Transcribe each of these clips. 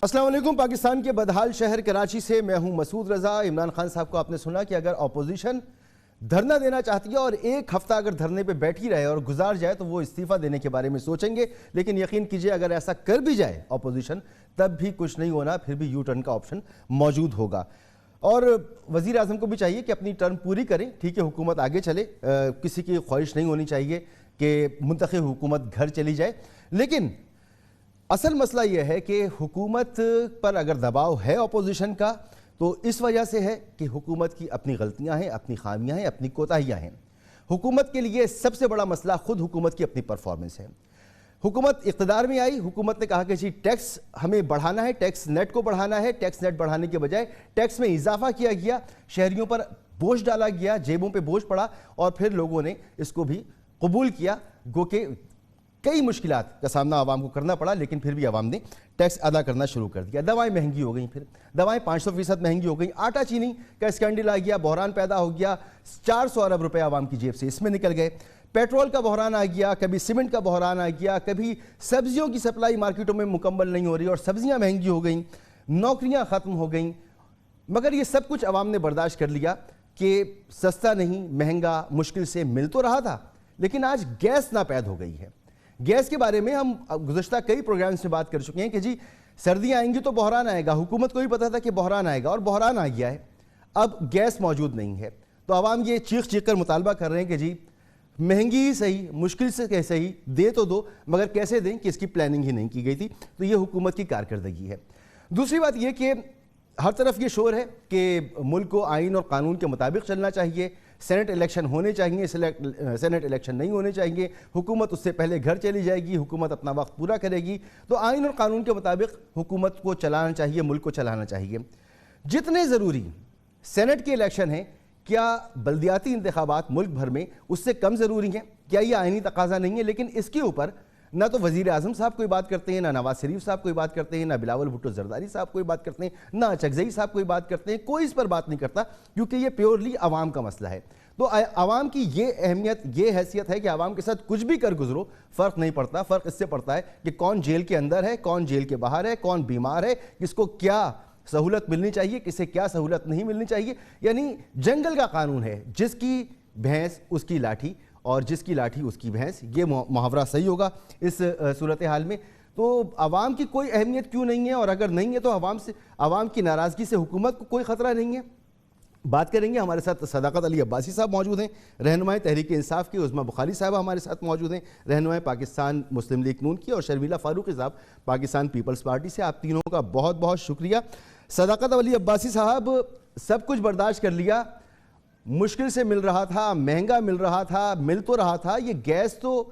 السلام علیکم. پاکستان کے بدحال شہر کراچی سے میں ہوں مسعود رضا. عمران خان صاحب کو آپ نے سنا کہ اگر اپوزیشن دھرنا دینا چاہتی ہے اور ایک ہفتہ اگر دھرنے پہ بیٹھی رہے اور گزار جائے تو وہ استعفیٰ دینے کے بارے میں سوچیں گے. لیکن یقین کیجئے اگر ایسا کر بھی جائے اپوزیشن تب بھی کچھ نہیں ہونا, پھر بھی یو ٹرن کا آپشن موجود ہوگا. اور وزیر اعظم کو بھی چاہیے کہ اپنی ٹرم پوری کریں. ٹھیک ہے, حکومت آگے چلے, کسی کی خواہش نہیں ہونی چاہیے کہ منتخب حکومت گھر چلی جائے. لیکن اصل مسئلہ یہ ہے کہ حکومت پر اگر دباؤ ہے اپوزیشن کا تو اس وجہ سے ہے کہ حکومت کی اپنی غلطیاں ہیں, اپنی خامیاں ہیں, اپنی کوتاہیاں ہیں. حکومت کے لیے سب سے بڑا مسئلہ خود حکومت کی اپنی پرفارمنس ہے. حکومت اقتدار میں آئی, حکومت نے کہا کہ جی ٹیکس ہمیں بڑھانا ہے, ٹیکس نیٹ کو بڑھانا ہے. ٹیکس نیٹ بڑھانے کے بجائے ٹیکس میں اضافہ کیا گیا, شہریوں پر بوجھ ڈالا گیا, جیبوں پہ بوجھ پڑا اور پھر لوگوں نے اس کو بھی قبول کیا. گو کہ کئی مشکلات کا سامنا عوام کو کرنا پڑا لیکن پھر بھی عوام نے ٹیکس ادا کرنا شروع کر دیا. دوائیں مہنگی ہو گئیں, پھر دوائیں 500% مہنگی ہو گئیں. آٹا چینی کا اسکینڈل آ گیا, بحران پیدا ہو گیا, 400 ارب روپے عوام کی جیب سے اس میں نکل گئے. پیٹرول کا بحران آ گیا, کبھی سیمنٹ کا بحران آ گیا, کبھی سبزیوں کی سپلائی مارکیٹوں میں مکمل نہیں ہو رہی اور سبزیاں مہنگی ہو گئیں, نوکریاں ختم ہو گئیں. مگر یہ سب کچھ عوام نے برداشت کر لیا کہ سستا نہیں, مہنگا, مشکل سے مل تو رہا تھا لیکن آج گیس ناپید ہو گئی ہے. گیس کے بارے میں ہم گزشتہ کئی پروگرام سے بات کر چکے ہیں کہ جی سردیاں آئیں گی تو بحران آئے گا. حکومت کو بھی پتا تھا کہ بحران آئے گا اور بحران آ گیا ہے. اب گیس موجود نہیں ہے تو عوام یہ چیخ چیخ کر مطالبہ کر رہے ہیں کہ جی مہنگی ہی صحیح, مشکل سے کیسے ہی دے تو دو, مگر کیسے دیں کہ اس کی پلاننگ ہی نہیں کی گئی تھی. تو یہ حکومت کی کارکردگی ہے. دوسری بات یہ کہ ہر طرف یہ شور ہے کہ ملک کو آئین اور قانون کے مطابق چلنا چاہیے, سینٹ الیکشن ہونے چاہیے, سینٹ الیکشن نہیں ہونے چاہیے, حکومت اس سے پہلے گھر چلی جائے گی, حکومت اپنا وقت پورا کرے گی. تو آئین اور قانون کے مطابق حکومت کو چلانا چاہیے, ملک کو چلانا چاہیے. جتنے ضروری سینٹ کے الیکشن ہیں, کیا بلدیاتی انتخابات ملک بھر میں اس سے کم ضروری ہیں؟ کیا یہ آئینی تقاضا نہیں ہے؟ لیکن اس کے اوپر نہ تو وزیر اعظم صاحب کوئی بات کرتے ہیں, نہ نواز شریف صاحب کوئی بات کرتے ہیں, نہ بلاول بھٹو زرداری صاحب کوئی بات کرتے ہیں, نہ اچکزئی صاحب کوئی بات کرتے ہیں. کوئی اس پر بات نہیں کرتا کیونکہ یہ پیورلی عوام کا مسئلہ ہے. تو عوام کی یہ اہمیت, یہ حیثیت ہے کہ عوام کے ساتھ کچھ بھی کر گزرو فرق نہیں پڑتا. فرق اس سے پڑتا ہے کہ کون جیل کے اندر ہے, کون جیل کے باہر ہے, کون بیمار ہے, کس کو کیا سہولت ملنی چاہیے, کسے کیا سہولت نہیں ملنی چاہیے. یعنی جنگل کا قانون ہے, جس کی بھینس اس کی لاٹھی اور جس کی لاٹھی اس کی بھینس. یہ محاورہ صحیح ہوگا اس صورتحال میں. تو عوام کی کوئی اہمیت کیوں نہیں ہے, اور اگر نہیں ہے تو عوام کی ناراضگی سے حکومت کو کوئی خطرہ نہیں ہے. بات کریں گے. ہمارے ساتھ صداقت علی عباسی صاحب موجود ہیں, رہنمائے تحریک انصاف کی. عظمیٰ بخاری صاحبہ ہمارے ساتھ موجود ہیں, رہنمائے پاکستان مسلم لیگ نون کی. اور شرمیلا فاروقی صاحب پاکستان پیپلز پارٹی سے. آپ تینوں کا بہت بہت شکریہ. صداقت علی عباسی صاحب, سب کچھ برداشت کر لیا, مشکل سے مل رہا تھا, مہنگا مل رہا تھا, مل تو رہا تھا. یہ گیس تو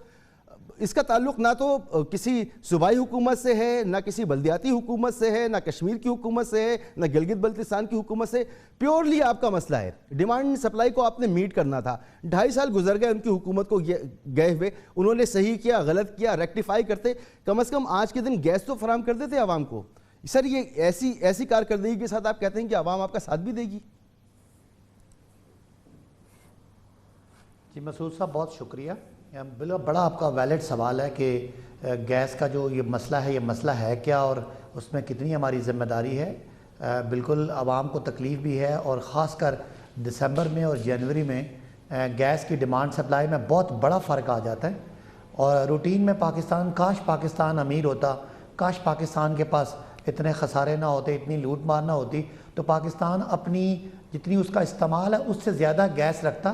اس کا تعلق نہ تو کسی صوبائی حکومت سے ہے, نہ کسی بلدیاتی حکومت سے ہے, نہ کشمیر کی حکومت سے ہے, نہ گلگت بلتستان کی حکومت سے. پیورلی آپ کا مسئلہ ہے. ڈیمانڈ سپلائی کو آپ نے میٹ کرنا تھا. 2.5 سال گزر گئے ان کی حکومت کو گئے ہوئے. انہوں نے صحیح کیا, غلط کیا, ریکٹیفائی کرتے, کم از کم آج کے دن گیس تو فراہم کر دیتے عوام کو. سر یہ ایسی کارکردگی کے ساتھ آپ کہتے ہیں کہ عوام آپ کا ساتھ بھی دے گی؟ جی مسعود صاحب بہت شکریہ. بڑا آپ کا ویلڈ سوال ہے کہ گیس کا جو یہ مسئلہ ہے, یہ مسئلہ ہے کیا اور اس میں کتنی ہماری ذمہ داری ہے. بالکل عوام کو تکلیف بھی ہے, اور خاص کر دسمبر میں اور جنوری میں گیس کی ڈیمانڈ سپلائی میں بہت بڑا فرق آ جاتا ہے. اور روٹین میں کاش پاکستان امیر ہوتا, کاش پاکستان کے پاس اتنے خسارے نہ ہوتے, اتنی لوٹ مار نہ ہوتی, تو پاکستان اپنی جتنی اس کا استعمال ہے اس سے زیادہ گیس رکھتا.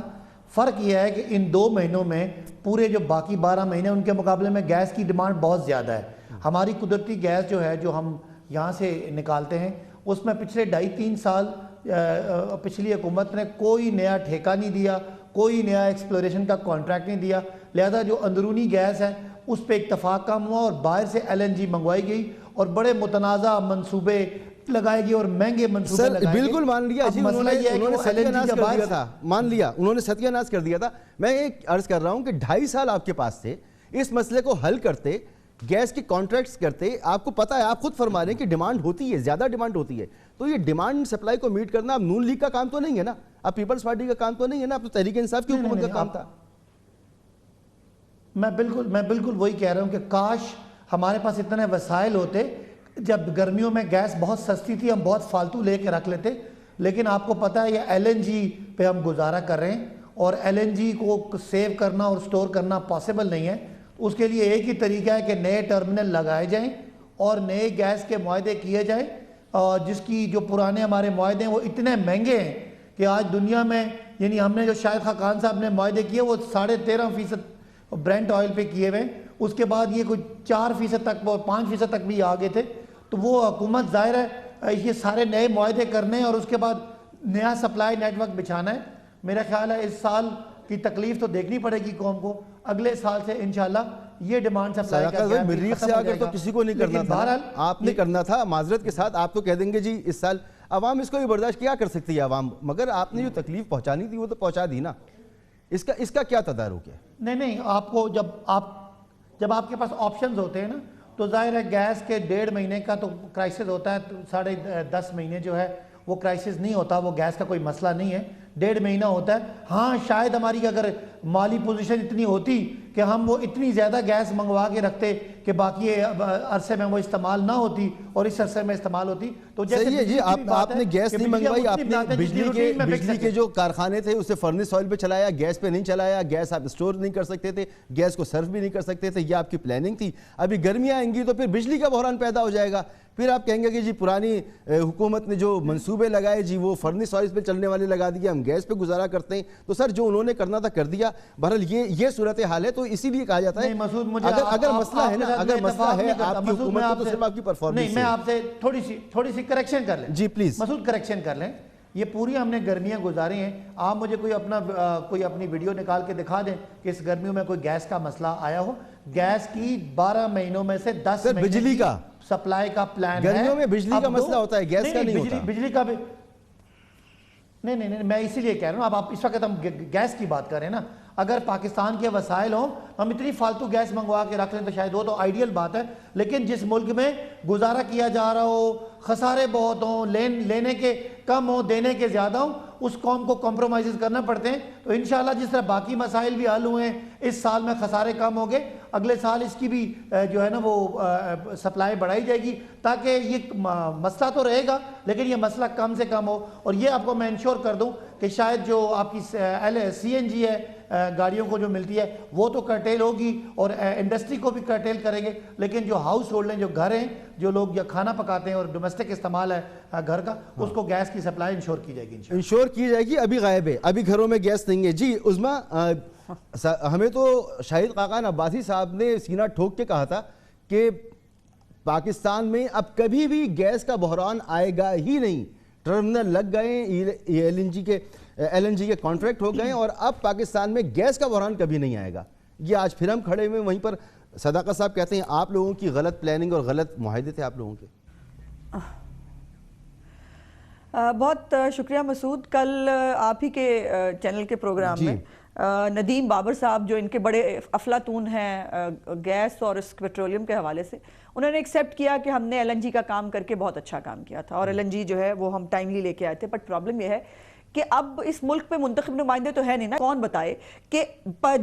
فرق یہ ہے کہ ان 2 مہینوں میں پورے جو باقی 12 مہینے ان کے مقابلے میں گیس کی ڈیمانڈ بہت زیادہ ہے. ہماری قدرتی گیس جو ہے, جو ہم یہاں سے نکالتے ہیں, اس میں پچھلے 2.5-3 سال پچھلی حکومت نے کوئی نیا ٹھیکہ نہیں دیا, کوئی نیا ایکسپلوریشن کا کانٹریکٹ نہیں دیا. لہذا جو اندرونی گیس ہے اس پہ اتفاق کم ہوا اور باہر سے LNG منگوائی گئی اور بڑے متنازع منصوبے لگائے گی اور مہنگے منصوبے لگائے گی. بالکل مان لیا جی, انہوں نے ستیہ ناش کر دیا تھا. مان لیا انہوں نے ستیہ ناش کر دیا تھا. میں ایک عرض کر رہا ہوں کہ 2.5 سال آپ کے پاس تھے, اس مسئلے کو حل کرتے, گیس کی کانٹریکٹس کرتے. آپ کو پتا ہے, آپ خود فرما رہے ہیں کہ ڈیمانڈ ہوتی ہے, زیادہ ڈیمانڈ ہوتی ہے. تو یہ ڈیمانڈ سپلائی کو میٹ کرنا اب نون لیگ کا کام تو نہیں ہے نا, اب پیپلز پارٹی کا کام تو نہیں ہے نا, اب تو تحریک انصاف کی حکومت کا کام تھا. میں بالکل وہی کہہ رہا ہوں کہ کاش ہمارے پاس اتنے وسائل ہوتے. جب گرمیوں میں گیس بہت سستی تھی ہم بہت فالتو لے کے رکھ لیتے، لیکن آپ کو پتہ ہے یہ LNG پہ ہم گزارا کر رہے ہیں اور LNG کو سیو کرنا اور سٹور کرنا پاسبل نہیں ہے. اس کے لیے ایک ہی طریقہ ہے کہ نئے ٹرمینل لگائے جائیں اور نئے گیس کے معاہدے کیے جائیں، جس کی جو پرانے ہمارے معاہدے ہیں وہ اتنے مہنگے ہیں کہ آج دنیا میں یعنی ہم نے جو شاہد خاقان صاحب نے معاہدے کیے وہ 13.5% برینٹ آئل پہ کیے ہوئے، اس کے بعد یہ کوئی 4% تک اور 5% تک بھی آگے تھے. تو وہ حکومت ظاہر ہے یہ سارے نئے معاہدے کرنے ہیں اور اس کے بعد نیا سپلائی نیٹ ورک بچھانا ہے. میرا خیال ہے اس سال کی تکلیف تو دیکھنی پڑے گی قوم کو، اگلے سال سے انشاءاللہ یہ ڈیمانڈ سپلائی کا گیپ مریخ سے آگر تو کسی کو نہیں کرنا تھا، آپ نے کرنا تھا. معذرت کے ساتھ آپ تو کہہ دیں گے جی اس سال عوام اس کو بھی برداشت کیا کر سکتی ہے عوام، مگر آپ نے جو تکلیف پہنچانی تھی وہ تو پہنچا دی نا. اس کا کیا تدارک ہے؟ نہیں آپ کو جب آپ کے پاس آپشنز ہوتے ہیں نا تو ظاہر ہے گیس کے 1.5 مہینے کا تو کرائسس ہوتا ہے، 10.5 مہینے جو ہے وہ کرائسس نہیں ہوتا، وہ گیس کا کوئی مسئلہ نہیں ہے، 1.5 مہینہ ہوتا ہے. ہاں شاید ہماری اگر مالی پوزیشن اتنی ہوتی کہ ہم وہ اتنی زیادہ گیس منگوا کے رکھتے کہ باقی عرصے میں وہ استعمال نہ ہوتی اور اس عرصے میں استعمال ہوتی تو صحیح ہے جی. آپ نے گیس نہیں منگوائی، آپ نے بجلی کے جو کارخانے تھے اسے فرنس آئل پہ چلایا، گیس پہ نہیں چلایا. گیس آپ اسٹور نہیں کر سکتے تھے، گیس کو سرو بھی نہیں کر سکتے تھے، یہ آپ کی پلاننگ تھی. ابھی گرمیاں آئیں گی تو پھر بجلی کا بحران پیدا ہو جائے گا. پھر آپ کہیں گے کہ جی پرانی حکومت نے جو منصوبے لگائے جی وہ فرنس آئل پہ چلنے والے لگا دیے، ہم گیس پہ گزارا کرتے ہیں. تو سر جو انہوں نے کرنا تھا کر دیا. بہرحال یہ صورتحال ہے، تو اسی لیے کہا جاتا ہے اگر مسئلہ ہے نا، اگر مسئلہ ہے آپ کی حکومت کو تو صرف آپ کی پرفارمنس. نہیں، میں آپ سے تھوڑی سی کریکشن کر لیں. جی پلیز مسعود کریکشن کر لیں. یہ پوری ہم نے گرمیاں گزاری ہیں، آپ مجھے کوئی اپنی ویڈیو نکال کے دکھا دیں کہ اس گرمیوں میں کوئی گیس کا مسئلہ آیا ہو. گیس کی 12 مہینوں میں سے 10 مہینے بجلی کا سپلائی کا پلان ہے. گرمیوں میں بجلی کا مسئلہ ہوتا ہے، گیس کا نہیں ہوتا. بجلی کا بھی نہیں، میں اسی لیے کہہ رہا ہوں. اب آپ اس وقت ہم گیس کی بات کر رہے ہیں نا. اگر پاکستان کے وسائل ہوں ہم اتنی فالتو گیس منگوا کے رکھ لیں تو شاید وہ تو آئیڈیل بات ہے. لیکن جس ملک میں گزارا کیا جا رہا ہو، خسارے بہت ہوں، لینے کے کم ہوں دینے کے زیادہ ہوں، اس قوم کو کمپرومائزز کرنا پڑتے ہیں. تو انشاءاللہ جس طرح باقی مسائل بھی حل ہوئے ہیں، اس سال میں خسارے کم ہو گئے، اگلے سال اس کی بھی جو ہے نا وہ سپلائی بڑھائی جائے گی تاکہ یہ مسئلہ تو رہے گا لیکن یہ مسئلہ کم سے کم ہو. اور یہ آپ کو میں انشور کر دوں کہ شاید جو آپ کی CNG ہے گاڑیوں کو جو ملتی ہے وہ تو کرٹیل ہوگی اور انڈسٹری کو بھی کرٹیل کریں گے، لیکن جو ہاؤس ہولڈ ہیں، جو گھر ہیں، جو لوگ یا کھانا پکاتے ہیں اور ڈومیسٹک استعمال ہے گھر کا، اس کو گیس کی سپلائی انشور کی جائے گی. انشور کی جائے گی. ابھی غائب ہے، ابھی گھروں میں گیس نہیں ہے. جی عظمیٰ، ہمیں تو شاہد خاقان عباسی صاحب نے سینہ ٹھوک کے کہا تھا کہ پاکستان میں اب کبھی بھی گیس کا بحران آئے گا ہی نہیں. ٹرمینل لگ گئے، LNG کے کانٹریکٹ ہو گئے اور اب پاکستان میں گیس کا بحران کبھی نہیں آئے گا. یہ آج پھر ہم کھڑے ہوئے وہیں پر. صداقت صاحب کہتے ہیں آپ لوگوں کی غلط پلاننگ اور غلط معاہدے تھے آپ لوگوں کے. بہت شکریہ مسعود. کل آپ ہی کے چینل کے پروگرام میں ندیم بابر صاحب جو ان کے بڑے افلاطون ہیں گیس اور اس پیٹرولیم کے حوالے سے، انہوں نے ایکسیپٹ کیا کہ ہم نے LNG کا کام کر کے بہت اچھا کام کیا تھا اور LNG جو ہے وہ ہم ٹائملی لے کے آئے تھے. بٹ پرابلم یہ ہے کہ اب اس ملک پہ منتخب نمائندے تو ہے نہیں نا. کون بتائے کہ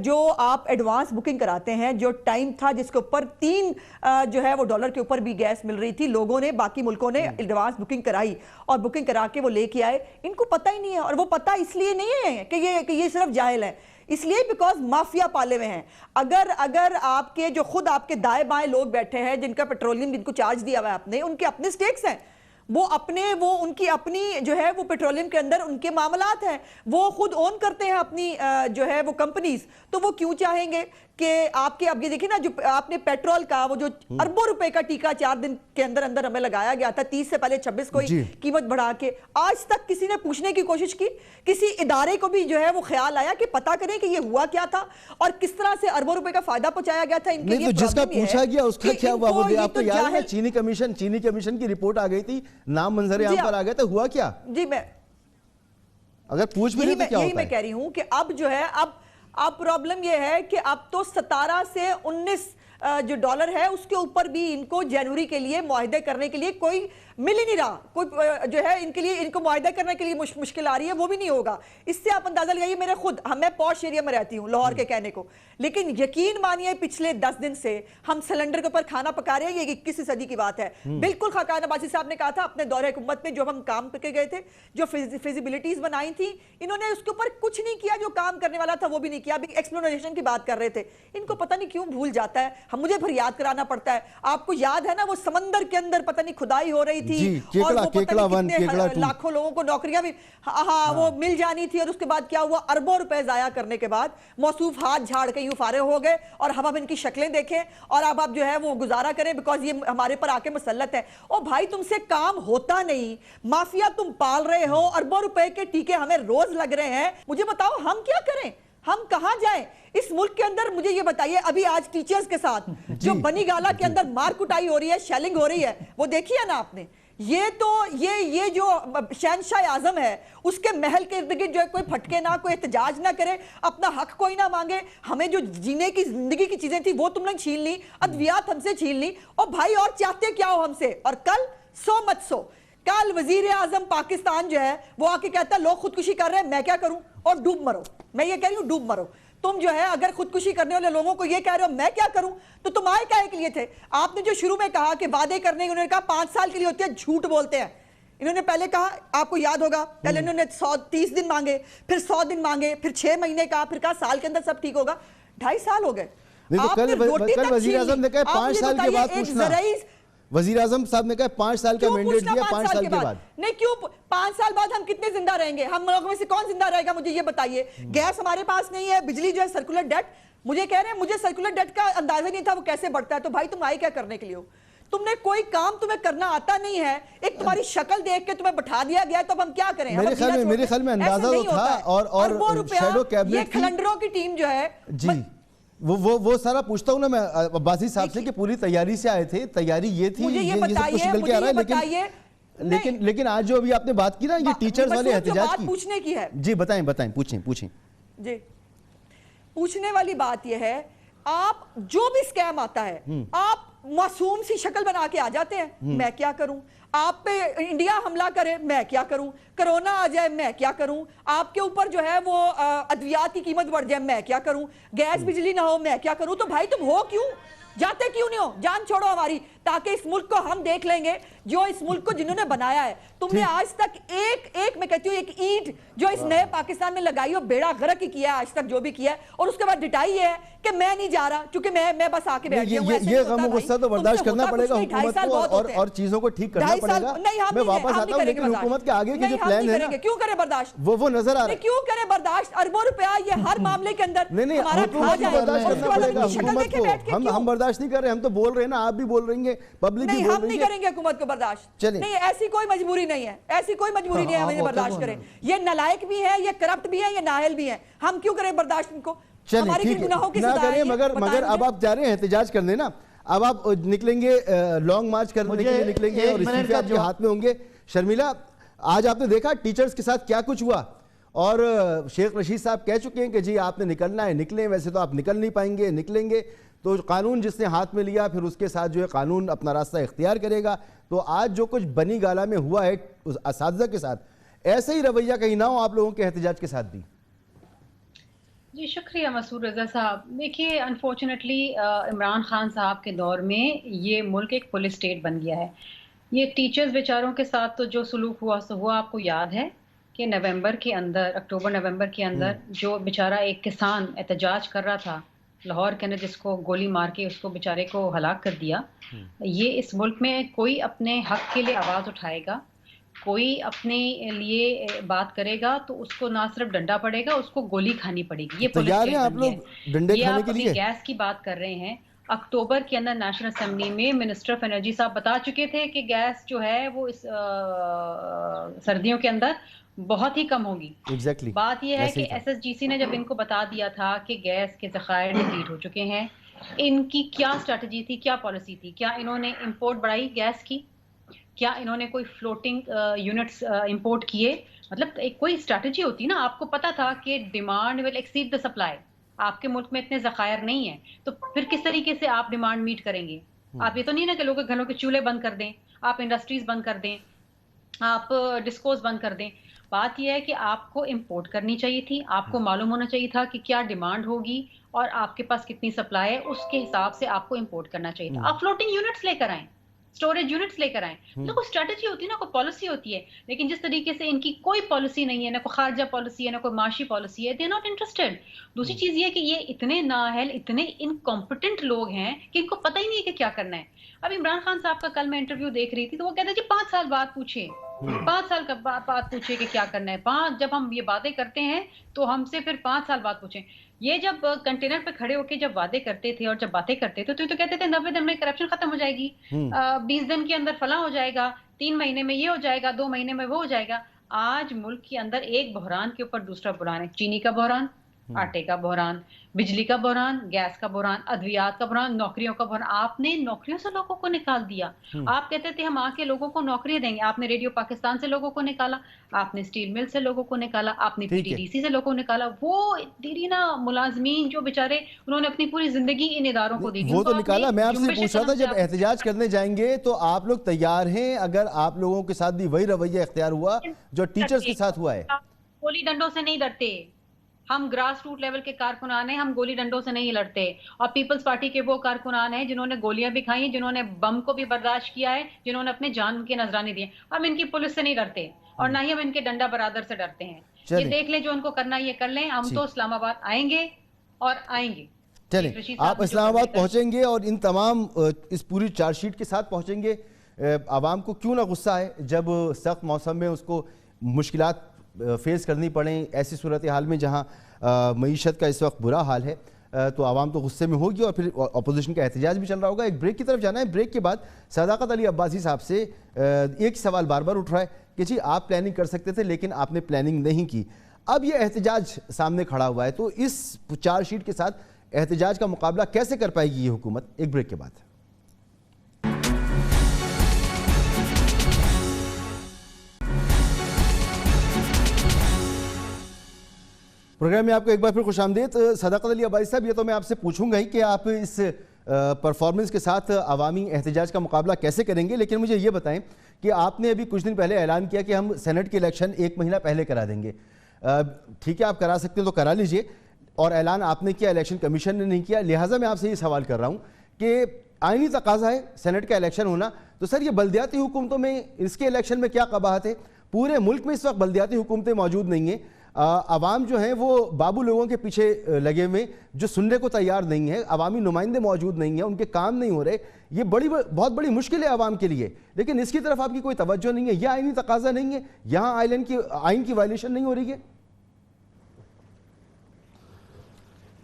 جو آپ ایڈوانس بکنگ کراتے ہیں، جو ٹائم تھا جس کے اوپر 3 جو ہے وہ $1 کے اوپر بھی گیس مل رہی تھی، لوگوں نے باقی ملکوں نے ایڈوانس بکنگ کرائی اور بکنگ کرا کے وہ لے کے آئے. ان کو پتہ ہی نہیں ہے، اور وہ پتہ اس لیے نہیں ہے کہ یہ صرف جاہل ہے، اس لیے بیکاز مافیا پالے ہوئے ہیں. اگر آپ کے جو خود آپ کے دائیں بائیں لوگ بیٹھے ہیں جن کا پیٹرولیم جن کو چارج دیا ہوا ہے آپ نے، ان کے اپنے سٹیکس ہیں، وہ ان کی اپنی جو ہے وہ پیٹرولیم کے اندر ان کے معاملات ہیں، وہ خود اون کرتے ہیں اپنی جو ہے وہ کمپنیز. تو وہ کیوں چاہیں گے کہ آپ کے اب یہ دیکھیں نا جو آپ نے پیٹرول کا وہ جو اربوں روپے کا ٹیکہ 4 دن کے اندر ہمیں لگایا گیا تھا، 30 سے پہلے 26 کو ہی قیمت بڑھا کے، آج تک کسی نے پوچھنے کی کوشش کی؟ کسی ادارے کو بھی جو ہے وہ خیال آیا کہ پتہ کریں کہ یہ ہوا کیا تھا اور کس طرح سے اربوں روپے کا فائدہ پہنچایا گیا تھا ان کے لیے؟ جس کا پوچھا گیا اس کا کیا ہوا؟ وہ آپ کو یاد ہے چینی کمیشن کی رپورٹ آ گئی تھی، نام منظر عام پر آ گیا تھا، ہوا کیا؟ جی میں اگر پوچھ بھی نہیں تو کیا ہوتا ہے؟ یہی میں کہہ رہی ہوں کہ اب جو ہے اب پرابلم یہ ہے کہ اب تو 17 سے 19 جو ڈالر ہے اس کے اوپر بھی ان کو جنوری کے لیے معاہدے کرنے کے لیے کوئی مل ہی نہیں رہا, کوئی جو ہے ان کے لیے ان کو معاہدہ کرنے کے لیے مشکل آ رہی ہے, وہ بھی نہیں ہوگا. اس سے آپ اندازہ لگائیے, میرے خود میں پوش ایریا میں رہتی ہوں لاہور کے کہنے کو, لیکن یقین مانیے پچھلے 10 دن سے ہم سلنڈر کے اوپر کھانا پکا رہے ہیں. یہ 21ویں صدی کی بات ہے. بالکل خاقان عباسی صاحب نے کہا تھا اپنے دور حکومت میں, جو ہم کام کر کے گئے تھے, جو فیزیبلٹیز بنائی تھی, انہوں نے اس کے اوپر کچھ نہیں کیا, جو کام کرنے والا تھا وہ بھی نہیں کیا. ابھی ایکسپلوریشن کی بات کر رہے تھے, ان کو پتہ نہیں کیوں بھول جاتا ہے, مجھے پھر یاد کرانا پڑتا ہے. آپ کو یاد ہے نا وہ سمندر کے اندر پتہ نہیں کھدائی ہو رہی تھی اور وہ پتہ نہیں کتنے لاکھوں لوگوں کو نوکریاں بھی وہ مل جانی تھی, اور اس کے بعد کیا ہوا, اربوں روپے ضائع کرنے کے بعد موصوف ہاتھ جھاڑ کے یوں فارغ ہو گئے, اور اب ان کی شکلیں دیکھیں اور اب آپ جو ہے وہ گزارا کریں بیکاز یہ ہمارے پر آ کے مسلط ہے. او بھائی تم سے کام ہوتا نہیں, مافیا تم پال رہے ہو, اربوں روپے کے ٹیکے ہمیں روز لگ رہے ہیں. مجھے بتاؤ ہم کیا کریں, ہم کہاں جائیں اس ملک کے اندر؟ مجھے یہ بتائیے, ابھی آج ٹیچرز کے ساتھ جو بنی گالا کے اندر مار کٹائی ہو رہی ہے, شیلنگ ہو رہی ہے, وہ دیکھی ہے نا آپ نے. یہ تو یہ جو شہنشاہ اعظم ہے اس کے محل کے ارد گرد جو ہے کوئی پھٹکے نہ, کوئی احتجاج نہ کرے, اپنا حق کوئی نہ مانگے. ہمیں جو جینے کی زندگی کی چیزیں تھی وہ تم نے چھین لی, ادویات ہم سے چھین لی. اور بھائی اور چاہتے کیا ہو ہم سے؟ اور کل سو مت سو, کل وزیر اعظم پاکستان جو ہے وہ آ کے کہتا ہے لوگ خودکشی کر رہے ہیں, میں کیا کروں, اور ڈوب مرو. میں یہ کہہ رہی ہوں ڈوب مرو. تم جو ہے اگر خودکشی کرنے والے لوگوں کو یہ کہہ رہے ہو میں کیا کروں, تو تم آئے کہے کے لیے تھے؟ آپ نے جو شروع میں کہا کہ وعدے کرنے انہوں نے کہا 5 سال کے لیے ہوتے ہیں, جھوٹ بولتے ہیں. انہوں نے پہلے کہا, آپ کو یاد ہوگا, پہلے انہوں نے 130 دن مانگے, پھر 100 دن مانگے, پھر 6 مہینے کہا, پھر کہا سال کے اندر سب ٹھیک ہوگا. 2.5 سال ہو گئے. کل وزیر اعظم نے کہا 5 سال کے بعد پوچھنا, وزیر اعظم صاحب نے کہا 5 سال کا مینڈیٹ دیا, 5 سال کے بعد نہیں. کیوں 5 سال بعد ہم کتنے زندہ رہیں گے؟ ہم لوگوں میں سے کون زندہ رہے گا؟ مجھے یہ بتائیے. گیس ہمارے پاس نہیں ہے, بجلی جو ہے سرکولر ڈیٹ, مجھے کہہ رہے ہیں مجھے سرکولر ڈیٹ کا اندازہ نہیں تھا وہ کیسے بڑھتا ہے. تو بھائی تم آئے کیا کرنے کے لیے ہو؟ تم نے کوئی کام تمہیں کرنا آتا نہیں ہے, ایک تمہاری شکل دیکھ کے تمہیں بٹھا دیا گیا, تو اب ہم کیا کریں؟ میرے خیال میں اندازہ تو تھا, اور شیڈو کیبنٹ یہ کھلنڈروں کی ٹیم جو ہے, جی وہ سارا پوچھتا ہوں نا میں عباسی صاحب سے کہ پوری تیاری سے آئے تھے, تیاری یہ تھی, یہ سب کچھ نکل کے آ رہا ہے. لیکن آج جو ابھی آپ نے بات کی نا یہ ٹیچرز والے احتجاج کی, پوچھنے کی ہے. جی بتائیں پوچھیں. جی پوچھنے والی بات یہ ہے, آپ جو بھی سکیم آتا ہے آپ معصوم سی شکل بنا کے آ جاتے ہیں, میں کیا کروں, آپ پہ انڈیا حملہ کرے میں کیا کروں, کرونا آ جائے میں کیا کروں, آپ کے اوپر جو ہے وہ ادویات کی قیمت بڑھ جائے میں کیا کروں, گیس بجلی نہ ہو میں کیا کروں. تو بھائی تم ہو کیوں, جاتے کیوں نہیں ہو؟ جان چھوڑو ہماری, تاکہ اس ملک کو ہم دیکھ لیں گے, جو اس ملک کو جنہوں نے بنایا ہے. تم نے آج تک ایک میں کہتی ہوں ایک اینٹ جو اس نئے پاکستان میں لگائی ہو, بیڑا غرق ہی کیا ہے آج تک جو بھی کیا ہے, اور اس کے بعد ڈٹائی یہ ہے کہ میں نہیں جا رہا کیونکہ میں بس آ کے بیٹھ گیا ہوں. یہ غم و غصہ تو برداشت کرنا پڑے گا حکومت کو, اور چیزوں کو ٹھیک کرنا پڑے گا. میں واپس آتا ہوں, لیکن حکومت کے آگے کے جو پلان ہے نا, کیوں کرے برداشت, وہ نظر آ رہا ہے. کیوں کرے برداشت, اربوں روپیہ یہ ہر معاملے کے اندر نہیں حکومت کو برداشت کرنا پڑے گا. حکومت کو ہم برداشت نہیں کر رہے, ہم تو بول رہے ہیں نا, آپ بھی بول رہی ہیں, پبلک بھی بول رہی ہے. ہم نہیں کریں گے حکومت کو برداشت, نہیں ایسی کوئی مجبوری نہیں ہے, ایسی کوئی مجبوری نہیں ہے ہمیں برداشت کریں. یہ نالائق بھی ہے, یہ کرپٹ بھی ہے, یہ نااہل بھی ہے, ہم کیوں کریں برداشت ان کو؟ چلیں ٹھیک ہے نہ کریں, مگر اب آپ جا رہے ہیں احتجاج کرنے نا, اب آپ نکلیں گے لانگ مارچ کرنے کے لیے نکلیں گے, اور استعفے آپ کے ہاتھ میں ہوں گے. شرمیلا, آج آپ نے دیکھا ٹیچرز کے ساتھ کیا کچھ ہوا, اور شیخ رشید صاحب کہہ چکے ہیں کہ جی آپ نے نکلنا ہے نکلیں, ویسے تو آپ نکل نہیں پائیں گے, نکلیں گے تو قانون جس نے ہاتھ میں لیا پھر اس کے ساتھ جو ہے قانون اپنا راستہ اختیار کرے گا. تو آج جو کچھ بنی گالا میں ہوا ہے اساتذہ کے ساتھ, ایسے ہی رویہ کہیں نہ ہو آپ لوگوں کے احتجاج کے ساتھ بھی. جی شکریہ مسعود رضا صاحب. دیکھیے انفارچونیٹلی عمران خان صاحب کے دور میں یہ ملک ایک پولیس اسٹیٹ بن گیا ہے. یہ ٹیچرز بیچاروں کے ساتھ تو جو سلوک ہوا سو ہوا, آپ کو یاد ہے کہ نومبر کے اندر, اکتوبر نومبر کے اندر جو بیچارہ ایک کسان احتجاج کر رہا تھا لاہور کے اندر, جس کو گولی مار کے اس کو بیچارے کو ہلاک کر دیا. یہ اس ملک میں کوئی اپنے حق کے لیے آواز اٹھائے گا, کوئی اپنے لیے بات کرے گا تو اس کو نہ صرف ڈنڈا پڑے گا, اس کو گولی کھانی پڑے گی. یہ پولیس اسٹیٹ بن گیا ہے. یہ آپ ابھی گیس کی بات کر رہے ہیں, اکتوبر کے اندر نیشنل اسمبلی میں منسٹر آف انرجی صاحب بتا چکے تھے کہ گیس جو ہے وہ اس سردیوں کے اندر بہت ہی کم ہوگی. بات یہ ہے کہ ایس ایس جی سی نے جب ان کو بتا دیا تھا کہ گیس کے ذخائر ڈپلیٹ ہو چکے ہیں, ان کی کیا اسٹریٹجی تھی, کیا پالیسی تھی؟ کیا انہوں نے امپورٹ بڑھائی گیس کی؟ کیا انہوں نے کوئی فلوٹنگ یونٹس امپورٹ کیے؟ مطلب ایک کوئی اسٹریٹجی ہوتی نا, آپ کو پتا تھا کہ demand will exceed the supply, آپ کے ملک میں اتنے ذخائر نہیں ہیں تو پھر کس طریقے سے آپ ڈیمانڈ میٹ کریں گے؟ آپ یہ تو نہیں نا کہ لوگوں کے گھروں کے چولہے بند کر دیں، آپ انڈسٹریز بند کر دیں، آپ ڈسکوز بند کر دیں. بات یہ ہے کہ آپ کو امپورٹ کرنی چاہیے تھی، آپ کو معلوم ہونا چاہیے تھا کہ کیا ڈیمانڈ ہوگی اور آپ کے پاس کتنی سپلائی ہے، اس کے حساب سے آپ کو امپورٹ کرنا چاہیے تھا. آپ فلوٹنگ یونٹس لے کر آئیں، اسٹوریج یونٹس لے کر آئیں. مطلب کوئی اسٹریٹجی ہوتی ہے نا، کوئی پالیسی ہوتی ہے. لیکن جس طریقے سے ان کی کوئی پالیسی نہیں ہے، نہ کوئی خارجہ پالیسی ہے، نہ کوئی معاشی پالیسی ہے، دے ناٹ انٹرسٹڈ. دوسری چیز یہ کہ یہ اتنے نااہل، اتنے انکمپٹنٹ لوگ ہیں کہ ان کو پتہ ہی نہیں ہے کہ کیا کرنا ہے. اب عمران خان صاحب کا کل میں انٹرویو دیکھ رہی تھی تو وہ کہتے ہیں جی 5 سال بعد پوچھیں، 5 سال کا بعد پوچھیں کہ کیا کرنا ہے. جب ہم یہ باتیں کرتے ہیں تو ہم سے پھر 5 سال بعد پوچھیں. یہ جب کنٹینر پہ کھڑے ہو کے جب وعدے کرتے تھے اور جب باتیں کرتے تھے تو کہتے تھے 90 دن میں کرپشن ختم ہو جائے گی، 20 دن کے اندر فلاں ہو جائے گا، 3 مہینے میں یہ ہو جائے گا، 2 مہینے میں وہ ہو جائے گا. آج ملک کے اندر ایک بحران کے اوپر دوسرا بحران ہے. چینی کا بحران، آٹے کا بحران، بجلی کا بحران، گیس کا بحران، ادویات کا بحران، نوکریوں کا بحران. آپ نے نوکریوں سے لوگوں کو نکال دیا. آپ کہتے تھے ہم آ کے لوگوں کو نوکریاں دیں گے، آپ نے ریڈیو پاکستان سے لوگوں کو نکالا، آپ نے اسٹیل مل سے لوگوں کو نکالا، آپ نے پی ٹی ڈی سی سے لوگوں کو نکالا. وہ دیرینا ملازمین جو بیچارے انہوں نے اپنی پوری زندگی ان اداروں کو دی تھی، وہ تو نکالا. میں آپ سے پوچھ رہا تھا جب احتجاج کرنے جائیں گے تو آپ لوگ تیار ہیں اگر آپ لوگوں کے ساتھ بھی وہی رویہ اختیار ہوا جو ٹیچرز کے ساتھ ہوا ہے؟ گولی ڈنڈوں سے نہیں ڈرتے، ہم گراس روٹ لیول کے کارکنان ہیں، ہم گولی ڈنڈوں سے نہیں لڑتے. اور پیپلز پارٹی کے وہ کارکنان ہیں جنہوں نے گولیاں بھی کھائیں، جنہوں نے بم کو بھی برداشت کیا ہے، جنہوں نے اپنے جان کے نذرانے دیے. ہم ان کی پولیس سے نہیں ڈرتے اور نہ ہی ہم ان کے ڈنڈا برادر سے ڈرتے ہیں. یہ دیکھ لیں جو ان کو کرنا یہ کر لیں. ہم تو اسلام آباد آئیں گے اور آئیں گے. چلیں آپ اسلام آباد پہنچیں گے اور ان تمام اس پوری چارج شیٹ کے ساتھ پہنچیں گے. عوام کو کیوں نہ غصہ ہے جب سخت موسم میں اس کو مشکلات فیس کرنی پڑیں، ایسی صورتحال میں جہاں معیشت کا اس وقت برا حال ہے تو عوام تو غصے میں ہوگی اور پھر اپوزیشن کا احتجاج بھی چل رہا ہوگا. ایک بریک کی طرف جانا ہے. بریک کے بعد صداقت علی عباسی صاحب سے ایک سوال بار بار اٹھ رہا ہے کہ جی آپ پلاننگ کر سکتے تھے لیکن آپ نے پلاننگ نہیں کی. اب یہ احتجاج سامنے کھڑا ہوا ہے تو اس چارج شیٹ کے ساتھ احتجاج کا مقابلہ کیسے کر پائے گی یہ حکومت؟ ایک بریک کے بعد. پروگرام میں آپ کو ایک بار پھر خوش آمدید. صداقت علی عباسی صاحب، یہ تو میں آپ سے پوچھوں گا ہی کہ آپ اس پرفارمنس کے ساتھ عوامی احتجاج کا مقابلہ کیسے کریں گے، لیکن مجھے یہ بتائیں کہ آپ نے ابھی کچھ دن پہلے اعلان کیا کہ ہم سینٹ کے الیکشن 1 مہینہ پہلے کرا دیں گے. ٹھیک ہے، آپ کرا سکتے ہیں تو کرا لیجئے، اور اعلان آپ نے کیا، الیکشن کمیشن نے نہیں کیا. لہٰذا میں آپ سے یہ سوال کر رہا ہوں کہ آئینی تقاضا ہے سینٹ کا الیکشن ہونا، تو سر یہ بلدیاتی حکومتوں میں اس کے الیکشن میں کیا قباحت ہے؟ پورے ملک میں اس وقت بلدیاتی حکومتیں موجود نہیں ہیں. عوام جو ہیں وہ بابو لوگوں کے پیچھے لگے ہوئے جو سننے کو تیار نہیں ہے، عوامی نمائندے موجود نہیں ہیں، ان کے کام نہیں ہو رہے. یہ بہت بڑی مشکل ہے عوام کے لیے، لیکن اس کی طرف آپ کی کوئی توجہ نہیں ہے. یہ آئینی تقاضا نہیں ہے؟ یہاں آئین کی وائلیشن نہیں ہو رہی ہے؟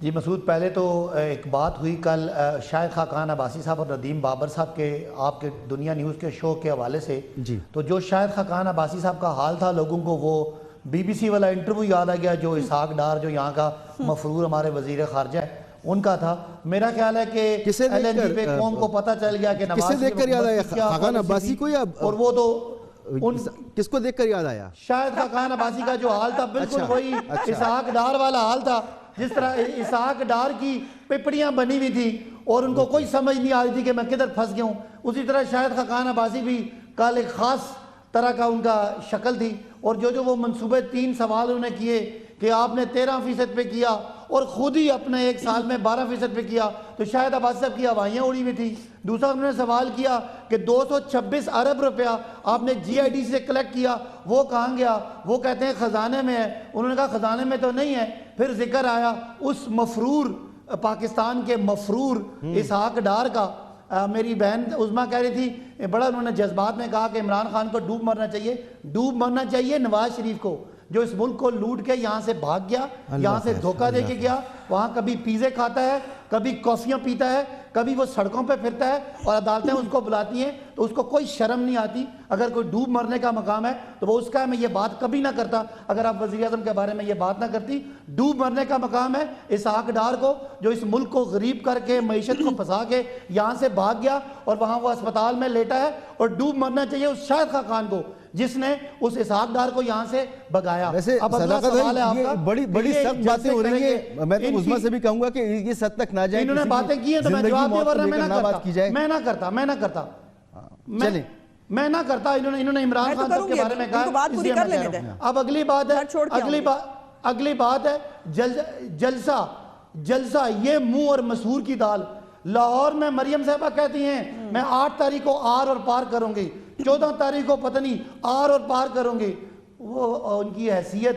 جی مسعود، پہلے تو ایک بات ہوئی کل شاہد خاقان عباسی صاحب اور ندیم بابر صاحب کے آپ کے دنیا نیوز کے شو کے حوالے سے جی، تو جو شاہد خاقان عباسی صاحب کا حال تھا، لوگوں کو وہ بی بی سی والا انٹرویو یاد آ گیا جو اسحاق ڈار جو یہاں کا مفرور ہمارے وزیر خارجہ ہے ان کا تھا. میرا خیال ہے کہ ایل این جی پہ قوم کو پتہ چل گیا کہ کسے دیکھ کر یاد آیا خاقان عباسی کو، یا اور وہ تو کس کو دیکھ کر یاد آیا؟ شاہد خاقان عباسی کا جو حال تھا بالکل وہی اسحاق ڈار والا حال تھا. جس طرح اسحاق ڈار کی پپڑیاں بنی ہوئی تھی اور ان کو کوئی سمجھ نہیں آ رہی تھی کہ میں کدھر پھنس گیا ہوں، اسی طرح شاہد خاقان عباسی بھی کل ایک خاص طرح کا ان کا شکل تھی. اور جو وہ منصوبے 3 سوال انہوں نے کیے کہ آپ نے 13% پہ کیا اور خود ہی اپنے 1 سال میں 12% پہ کیا، تو شاہد عباسی صاحب کی ہوائیاں اڑی ہوئی تھی. دوسرا انہوں نے سوال کیا کہ 226 ارب روپیہ آپ نے جی آئی ڈی سے کلیکٹ کیا، وہ کہاں گیا؟ وہ کہتے ہیں خزانے میں ہے. انہوں نے کہا خزانے میں تو نہیں ہے. پھر ذکر آیا اس مفرور پاکستان کے مفرور اسحاق ڈار کا. میری بہن عظمیٰ کہہ رہی تھی، بڑا انہوں نے جذبات میں کہا کہ عمران خان کو ڈوب مرنا چاہیے نواز شریف کو، جو اس ملک کو لوٹ کے یہاں سے بھاگ گیا، یہاں سے دھوکہ دے کے گیا. وہاں کبھی پیزے کھاتا ہے، کبھی کافیاں پیتا ہے، کبھی وہ سڑکوں پہ پھرتا ہے اور عدالتیں اس کو بلاتی ہیں تو اس کو کوئی شرم نہیں آتی. اگر کوئی ڈوب مرنے کا مقام ہے تو وہ اس کا ہے. میں یہ بات کبھی نہ کرتا اگر آپ وزیر اعظم کے بارے میں یہ بات نہ کرتی. ڈوب مرنے کا مقام ہے اسحاق ڈار کو، جو اس ملک کو غریب کر کے معیشت کو پھنسا کے یہاں سے بھاگ گیا اور وہاں وہ اسپتال میں لیٹا ہے. اور ڈوب مرنا چاہیے اس شاہد خاقان کو جس نے اس اسحاق ڈار کو یہاں سے بگایا. ویسے اب اگلا صداقت سوال ہے آپ بھائی، کا، یہ بڑی سخت باتیں ہو رہی ہیں. میں تو عظمیٰ سے بھی کہوں گا کہ اس حد تک نہ جائیں، انہوں نے باتیں کی ہیں تو میں جواب دے ورنہ میں نہ کرتا. میں نہ کرتا. انہوں نے عمران خان صاحب کے بارے میں کہا، اس لیے میں کہہ رہا ہوں. اب اگلی بات ہے جلسہ. یہ منہ اور مسحور کی دال. لاہور میں مریم صاحبہ کہتی ہیں میں 8 تاریخ کو آر اور پار کروں گی، 14 تاریخ کو پتہ نہیں آر اور پار کروں گی. وہ ان کی حیثیت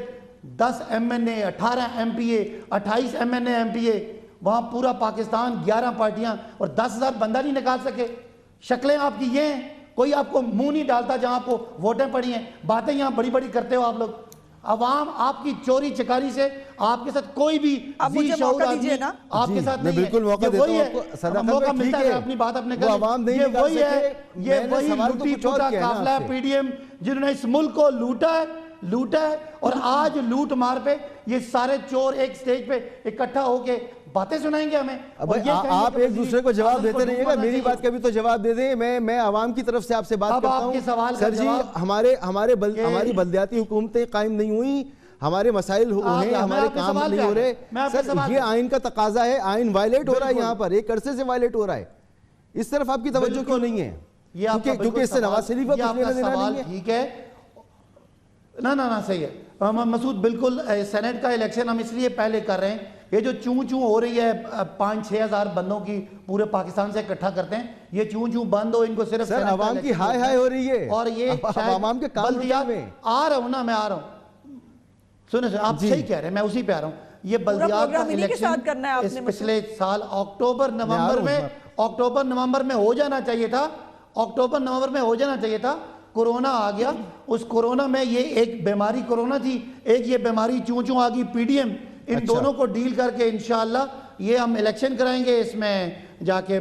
10 MNA 18 MPA 28 MNA MPA، وہاں پورا پاکستان 11 پارٹیاں اور 10,000 بندہ نہیں نکال سکے. شکلیں آپ کی یہ ہیں، کوئی آپ کو منہ نہیں ڈالتا جہاں آپ کو ووٹیں پڑی ہیں. باتیں یہاں بڑی بڑی کرتے ہو آپ لوگ. عوام آپ کی چوری چکاری سے آپ کے ساتھ کوئی بھی ذی شعور آدمی آپ کے ساتھ نہیں ہے. بالکل موقع دیتا ہوں آپ کو. موقع ملتا ہے اپنی بات اپنے کر. یہ وہی ہے، یہ وہی لوٹی پھوٹا قافلہ ہے پی ڈی ایم جنہوں نے اس ملک کو لوٹا ہے اور آج لوٹ مار پہ یہ سارے چور ایک سٹیج پہ اکٹھا ہو کے باتیں سنائیں گے ہمیں. آپ ایک دوسرے کو جواب دیتے رہیے گا، میری بات کا بھی تو جواب دے دیں. میں عوام کی طرف سے آپ سے بات کرتا ہوں. سر جی، ہماری بلدیاتی حکومتیں قائم نہیں ہوئی، ہمارے مسائل ہیں، ہمارے کام نہیں ہو رہے. سر یہ آئین کا تقاضا ہے، آئین وائلیٹ ہو رہا ہے یہاں پر، ایک عرصے سے وائلیٹ ہو رہا ہے. اس طرف آپ کی توجہ کیوں نہیں ہے؟ کیونکہ اس سے نواز شریف کا کچھ لینا دینا نہیں ہے. ٹھیک ہے، نہ صحیح ہے مسعود. بالکل سینٹ کا الیکشن ہم اس لیے پہلے کر رہے ہیں، یہ جو چوں ہو رہی ہے 5-6 ہزار بندوں کی پورے پاکستان سے اکٹھا کرتے ہیں، یہ چوں بند ہو. ان کو صرف سر عوام کی ہائے ہو رہی ہے اور یہ عوام کے کام میں آ رہا ہوں نا، میں آ رہا ہوں. سنیں آپ صحیح کہہ رہے ہیں، میں اسی پہ آ رہا ہوں. یہ بلدیات کا الیکشن پچھلے سال اکتوبر نومبر میں ہو جانا چاہیے تھا. کورونا آ گیا. اس کورونا میں یہ ایک بیماری کورونا تھی، ایک یہ بیماری چوں آ گئی پی ڈی ایم. ان دونوں کو ڈیل کر کے انشاءاللہ یہ ہم الیکشن کرائیں گے. اس میں جا کے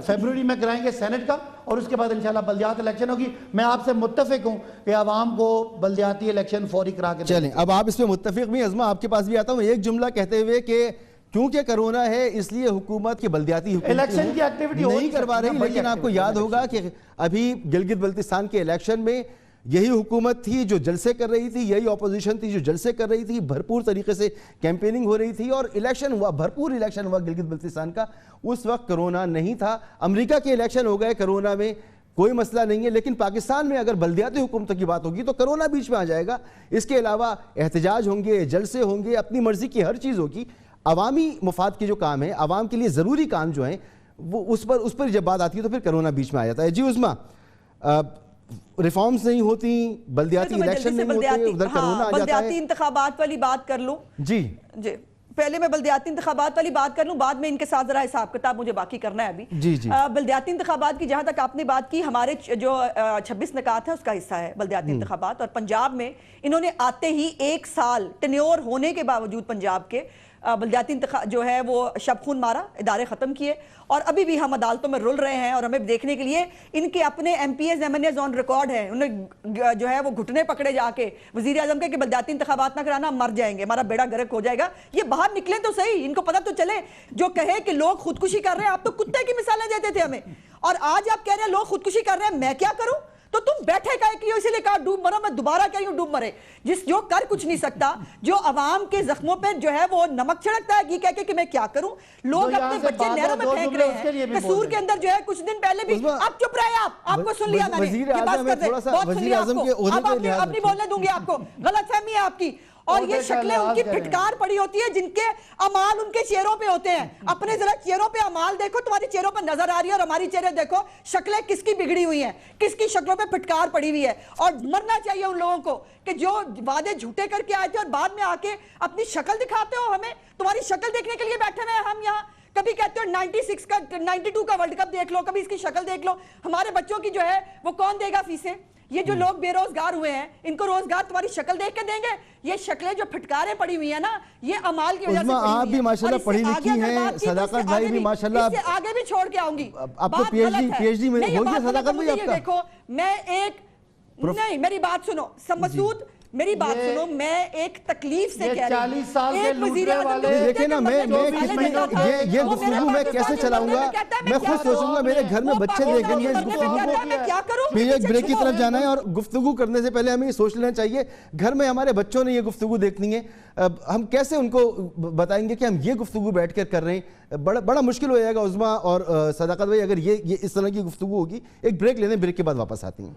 فیبروری میں کرائیں گے سینٹ کا، اور اس کے بعد انشاءاللہ بلدیات الیکشن ہوگی. میں آپ سے متفق ہوں کہ عوام کو بلدیاتی الیکشن فوری کرا کے چلیں. اب آپ اس میں متفق بھی. عظمیٰ آپ کے پاس بھی آتا ہوں ایک جملہ کہتے ہوئے کہ کیونکہ کرونا ہے اس لیے حکومت کی بلدیاتی الیکشن کی ایکٹیویٹی نہیں کروا رہی. لیکن آپ کو یاد ہوگا کہ ابھی گلگت بلتستان کے الیکشن میں یہی حکومت تھی جو جلسے کر رہی تھی، یہی اپوزیشن تھی جو جلسے کر رہی تھی، بھرپور طریقے سے کیمپیننگ ہو رہی تھی اور الیکشن ہوا، بھرپور الیکشن ہوا گلگت بلتستان کا. اس وقت کرونا نہیں تھا. امریکہ کے الیکشن ہو گئے کرونا میں، کوئی مسئلہ نہیں ہے. لیکن پاکستان میں اگر بلدیاتی حکومتوں کی بات ہوگی تو کرونا بیچ میں آ جائے گا. اس کے علاوہ احتجاج ہوں گے، جلسے ہوں گے، اپنی مرضی کی ہر چیز ہوگی. عوامی مفاد کے جو کام ہیں، عوام کے لیے ضروری کام جو ہیں، وہ اس پر جب بات آتی ہے تو پھر کرونا بیچ میں آ جاتا ہے. جی عظمیٰ، ریفارمز نہیں ہوتی، بلدیاتی الیکشن نہیں ہوتے، ادھر کرونا آ جاتا ہے. بلدیاتی انتخابات والی بات کر لوں. جی پہلے میں بلدیاتی انتخابات والی بات کر لوں، بعد میں ان کے ساتھ ذرا حساب کتاب مجھے باقی کرنا ہے ابھی. جی بلدیاتی انتخابات کی جہاں تک آپ نے بات کی، ہمارے جو 26 نکات ہیں اس کا حصہ ہے بلدیاتی انتخابات. اور پنجاب میں انہوں نے آتے ہی 1 سال ٹینیور ہونے کے باوجود پنجاب کے بلدیاتی جو ہے وہ شب خون مارا، ادارے ختم کیے، اور ابھی بھی ہم عدالتوں میں رول رہے ہیں. اور ہمیں دیکھنے کے لیے ان کے اپنے MPAs MNAs on record ہیں. انہیں جو ہے وہ گھٹنے پکڑے جا کے وزیر اعظم کے کہ بلدیاتی انتخابات نہ کرانا، مر جائیں گے، ہمارا بیڑا گرک ہو جائے گا. یہ باہر نکلیں تو صحیح، ان کو پتہ تو چلے. جو کہے کہ لوگ خودکشی کر رہے ہیں، آپ تو کتے کی مثالیں دیتے تھے ہمیں، اور آج آپ کہہ رہے ہیں لوگ خودکشی کر رہے ہیں، میں کیا کروں؟ تو تم بیٹھے کہے کہ اسی لیے کہا ڈوب مرو. میں دوبارہ کہہ رہی ہوں ڈوب مرے. جو کر کچھ نہیں سکتا، جو عوام کے زخموں پہ جو ہے وہ نمک چھڑکتا ہے، یہ کہہ کے کہ میں کیا کروں. لوگ اپنے بچے نہروں میں پھینک رہے ہیں. قصور کے اندر جو ہے کچھ دن پہلے بھی آپ چپ رہے، آپ کو سن لیا میں نے، یہ بات کرتے بہت سن لیا آپ کو. اب آپ نہیں بولنے دوں گی آپ کو، غلط فہمی ہے آپ کی. اور یہ شکلیں ان کی پھٹکار پڑی ہوتی ہے جن کے امال ان کے چہروں پہ ہوتے ہیں. اپنے ذرا چہروں پہ امال دیکھو، تمہاری چہروں پہ نظر آ رہی ہے، اور ہماری چہرے دیکھو، شکلیں کس کی بگڑی ہوئی ہیں، کس کی شکلوں پہ پھٹکار پڑی ہوئی ہے. اور مرنا چاہیے ان لوگوں کو کہ جو وعدے جھوٹے کر کے آئے تھے اور بعد میں آ کے اپنی شکل دکھاتے ہو. ہمیں تمہاری شکل دیکھنے کے لیے بیٹھے ہوئے ہیں ہم یہاں. کبھی کہتے ہو 96 کا 92 کا ورلڈ کپ دیکھ لو، کبھی اس کی شکل دیکھ لو. ہمارے بچوں کی جو ہے وہ کون دے گا فیسیں؟ یہ جو لوگ بے روزگار ہوئے ہیں، ان کو روزگار تمہاری شکل دیکھ کے دیں گے؟ یہ شکلیں جو پھٹکاریں پڑی ہوئی ہیں نا، یہ امال کی وجہ سے پڑی ہوئی ہیں. آپ بھی ماشاءاللہ پڑھی لکھی ہیں، صداقت بھائی بھی ماشاءاللہ. اس سے آگے بھی چھوڑ کے آؤں گی. آپ کو پی ایچ ڈی میں ہو گیا صداقت بھائی آپ کا؟ دیکھو میں ایک نہیں، میری بات سنو مسعود، میری بات سنو, میں ایک تکلیف سے کہہ رہی ہوں, 40 سال کے ایک وزیر لوٹنے اعظم والے, دیکھیں نا, یہ گفتگو میں کیسے چلاؤں گا, میں خود سوچوں گا میرے گھر میں بچے دیکھیں گے اس گفتگو کو. پھر ایک بریک کی طرف جانا ہے, اور گفتگو کرنے سے پہلے ہمیں یہ سوچ لینا چاہیے گھر میں ہمارے بچوں نے یہ گفتگو دیکھنی ہے, ہم کیسے ان کو بتائیں گے کہ ہم یہ گفتگو بیٹھ کر رہے ہیں. بڑا مشکل ہو جائے گا عظمیٰ اور صداقت بھائی اگر یہ اس طرح کی گفتگو ہوگی. ایک بریک لینے, بریک کے بعد واپس آتے ہیں.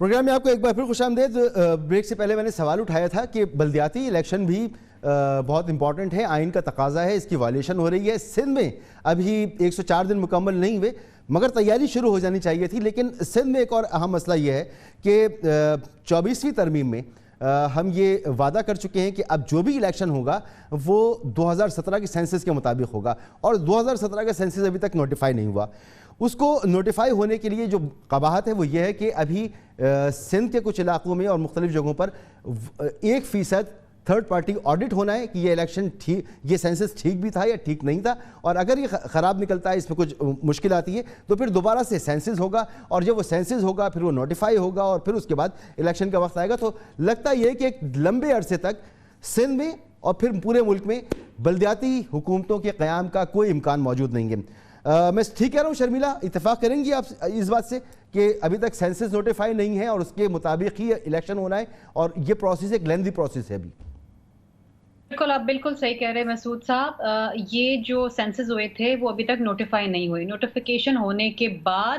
پروگرام میں آپ کو ایک بار پھر خوش آمدید. بریک سے پہلے میں نے سوال اٹھایا تھا کہ بلدیاتی الیکشن بھی بہت امپورٹنٹ ہے, آئین کا تقاضا ہے, اس کی وائلیشن ہو رہی ہے. سندھ میں ابھی 104 دن مکمل نہیں ہوئے مگر تیاری شروع ہو جانی چاہیے تھی. لیکن سندھ میں ایک اور اہم مسئلہ یہ ہے کہ 24ویں ترمیم میں ہم یہ وعدہ کر چکے ہیں کہ اب جو بھی الیکشن ہوگا وہ 2017 کے سینسس کے مطابق ہوگا, اور 2017 کا سینسس ابھی تک نوٹیفائی نہیں ہوا. اس کو نوٹیفائی ہونے کے لیے جو قباحت ہے وہ یہ ہے کہ ابھی سندھ کے کچھ علاقوں میں اور مختلف جگہوں پر 1% تھرڈ پارٹی آڈٹ ہونا ہے کہ یہ الیکشن یہ سینسس ٹھیک بھی تھا یا ٹھیک نہیں تھا, اور اگر یہ خراب نکلتا ہے, اس میں کچھ مشکل آتی ہے, تو پھر دوبارہ سے سینسس ہوگا, اور جب وہ سینسس ہوگا پھر وہ نوٹیفائی ہوگا, اور پھر اس کے بعد الیکشن کا وقت آئے گا. تو لگتا یہ کہ ایک لمبے عرصے تک سندھ میں اور پھر پورے ملک میں بلدیاتی حکومتوں کے قیام کا کوئی امکان موجود نہیں ہے. میں ٹھیک کہہ رہا ہوں شرمیلا, اتفاق کریں گی آپ اس بات سے کہ ابھی تک سینسس نوٹیفائی نہیں ہے اور اس کے مطابق ہی الیکشن ہونا ہے, اور یہ پروسیس ایک لیندی پروسیس ہے ابھی؟ بالکل, آپ بالکل صحیح کہہ رہے ہیں مسعود صاحب. یہ جو سینسز ہوئے تھے وہ ابھی تک نوٹیفائی نہیں ہوئے. نوٹیفیکیشن ہونے کے بعد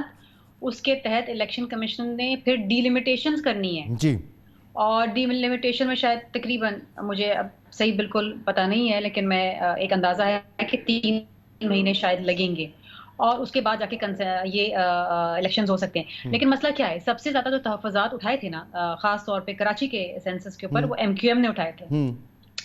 اس کے تحت الیکشن کمیشن نے پھر ڈیلیمیٹیشنز کرنی ہے جی, اور ڈیلیمیٹیشن میں شاید تقریباً, مجھے اب صحیح بالکل پتہ نہیں ہے, لیکن میں ایک اندازہ ہے کہ 3 مہینے شاید لگیں گے, اور اس کے بعد جا کے یہ الیکشنز ہو سکتے ہیں. لیکن مسئلہ کیا ہے, سب سے زیادہ جو تحفظات اٹھائے تھے نا, خاص طور پہ کراچی کے سینسس کے اوپر, وہ MQM نے اٹھائے تھے,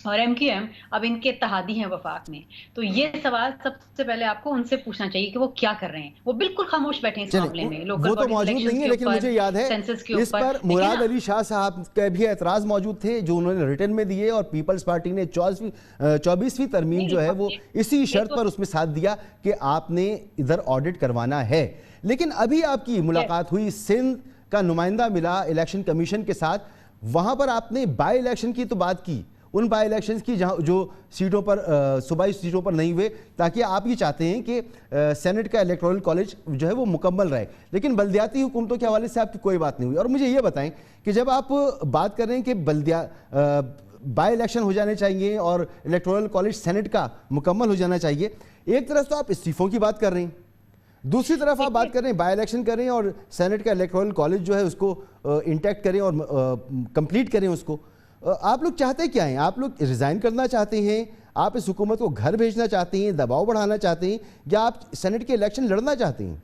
اور MQM اب ان کے اتحادی ہیں وفاق میں. تو یہ سوال سب سے پہلے آپ کو ان سے پوچھنا چاہیے کہ وہ کیا کر رہے ہیں. وہ بالکل خاموش بیٹھے ہیں اس معاملے میں. وہ تو موجود نہیں ہے, لیکن مجھے یاد ہے اس پر مراد علی شاہ صاحب کا بھی اعتراض موجود تھے جو انہوں نے ریٹن میں دیے, اور پیپلز پارٹی نے 24ویں ترمیم جو ہے وہ اسی شرط پر اس میں ساتھ دیا کہ آپ نے ادھر آڈٹ کروانا ہے. لیکن ابھی آپ کی ملاقات ہوئی, سندھ کا نمائندہ ملا الیکشن کمیشن کے ساتھ, وہاں پر آپ نے بائی الیکشن کی تو بات کی, ان بائی الیکشنز کی جہاں جو سیٹوں پر صوبائی سیٹوں پر نہیں ہوئے, تاکہ آپ یہ چاہتے ہیں کہ سینٹ کا الیکٹورل کالج جو ہے وہ مکمل رہے. لیکن بلدیاتی حکومتوں کے حوالے سے آپ کی کوئی بات نہیں ہوئی. اور مجھے یہ بتائیں کہ جب آپ بات کر رہے ہیں کہ بائی الیکشن ہو جانے چاہیے اور الیکٹورل کالج سینٹ کا مکمل ہو جانا چاہیے, ایک طرف تو آپ استعفوں کی بات کر رہے ہیں, دوسری طرف آپ بات کر رہے ہیں بائی الیکشن کریں اور سینٹ کا الیکٹورل کالج جو ہے اس کو انٹیکٹ کریں اور کمپلیٹ کریں اس کو. آپ لوگ چاہتے کیا ہیں؟ آپ لوگ ریزائن کرنا چاہتے ہیں, آپ اس حکومت کو گھر بھیجنا چاہتے ہیں, دباؤ بڑھانا چاہتے ہیں, یا آپ سینٹ کے الیکشن لڑنا چاہتے ہیں؟